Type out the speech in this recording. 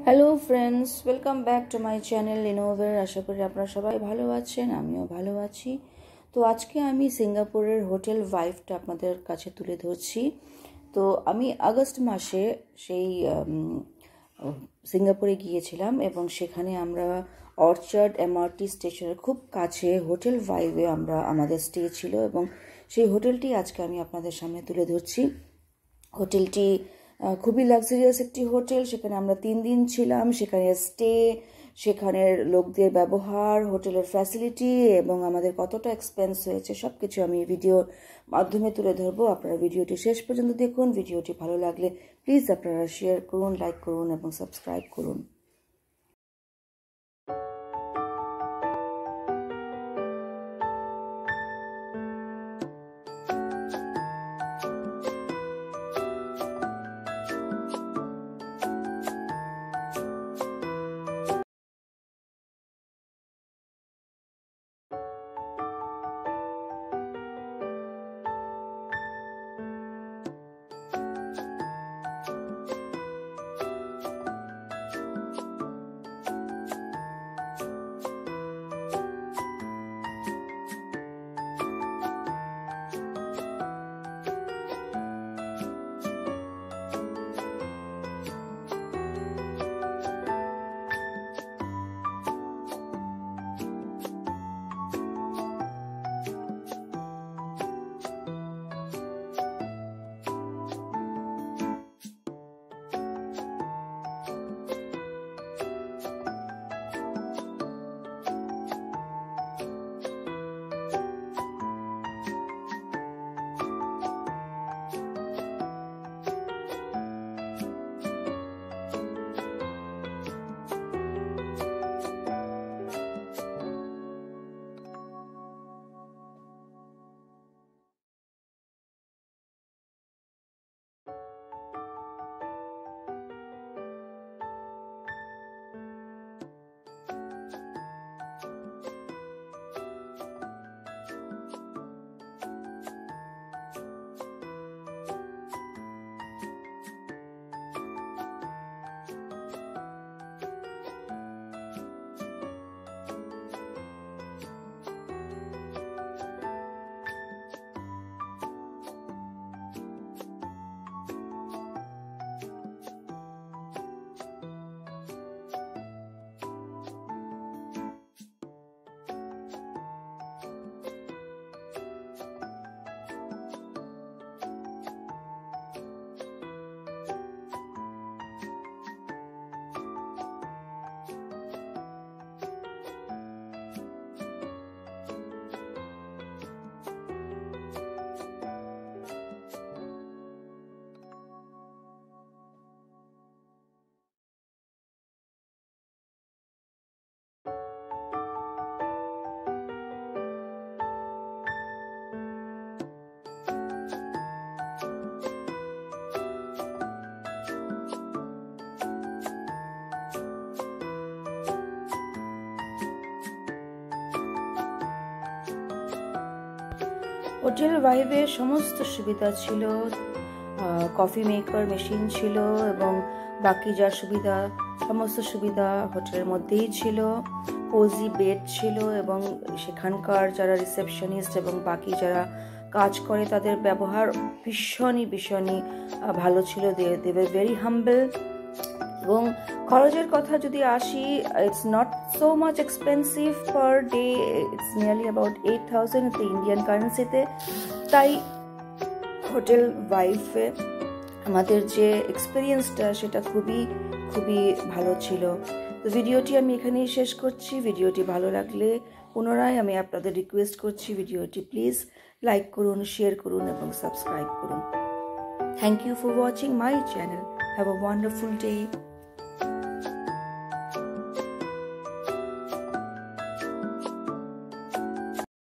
Hello friends, welcome back to my channel ইনোভের। আশা করি আপনারা সবাই ভালো আছেন, আমিও ভালো আছি। তো আজকে আমি সিঙ্গাপুরের হোটেল ভাইভটা আপনাদের কাছে তুলে ধরছি। তো আমি আগস্ট মাসে সেই সিঙ্গাপুরে গিয়েছিলাম এবং সেখানে আমরা অর্চার্ড এমআরটি স্টেশনের খুব কাছে হোটেল ভাইভে আমাদের স্টে ছিল এবং সেই হোটেলটি আজকে আমি আপনাদের সামনে তুলে ধরছি। হোটেলটি খুবই লাক্সারিয়াস একটি হোটেল। সেখানে আমরা 3 দিন ছিলাম। সেখানে স্টে, সেখানের লোকদের ব্যবহার, হোটেলের ফ্যাসিলিটি এবং আমাদের কতটা এক্সপেন্স হয়েছে সব কিছু আমি ভিডিওর মাধ্যমে তুলে ধরবো। আপনারা ভিডিওটি শেষ পর্যন্ত দেখুন। ভিডিওটি ভালো লাগলে প্লিজ আপনারা শেয়ার করুন, লাইক করুন এবং সাবস্ক্রাইব করুন। হোটেল ভাইভে সমস্ত সুবিধা ছিল। কফি মেকার মেশিন ছিল এবং বাকি যা সুবিধা সমস্ত সুবিধা হোটেলের মধ্যেই ছিল। কোজি বেড ছিল এবং সেখানকার যারা রিসেপশনিস্ট এবং বাকি যারা কাজ করে তাদের ব্যবহার ভীষণই ভালো ছিল। They were very humble. এবং খরচের কথা যদি আসি, it's not so much expensive per day. It's nearly about 8,000 Indian কারেন্সিতে। তাই হোটেল ভাইভে আমাদের যে এক্সপিরিয়েন্সটা সেটা খুবই ভালো ছিল। তো ভিডিওটি আমি এখানেই শেষ করছি। ভিডিওটি ভালো লাগলে পুনরায় আমি আপনাদের রিকোয়েস্ট করছি ভিডিওটি প্লিজ লাইক করুন, শেয়ার করুন এবং সাবস্ক্রাইব করুন। Thank you for watching my channel. Have a wonderful day.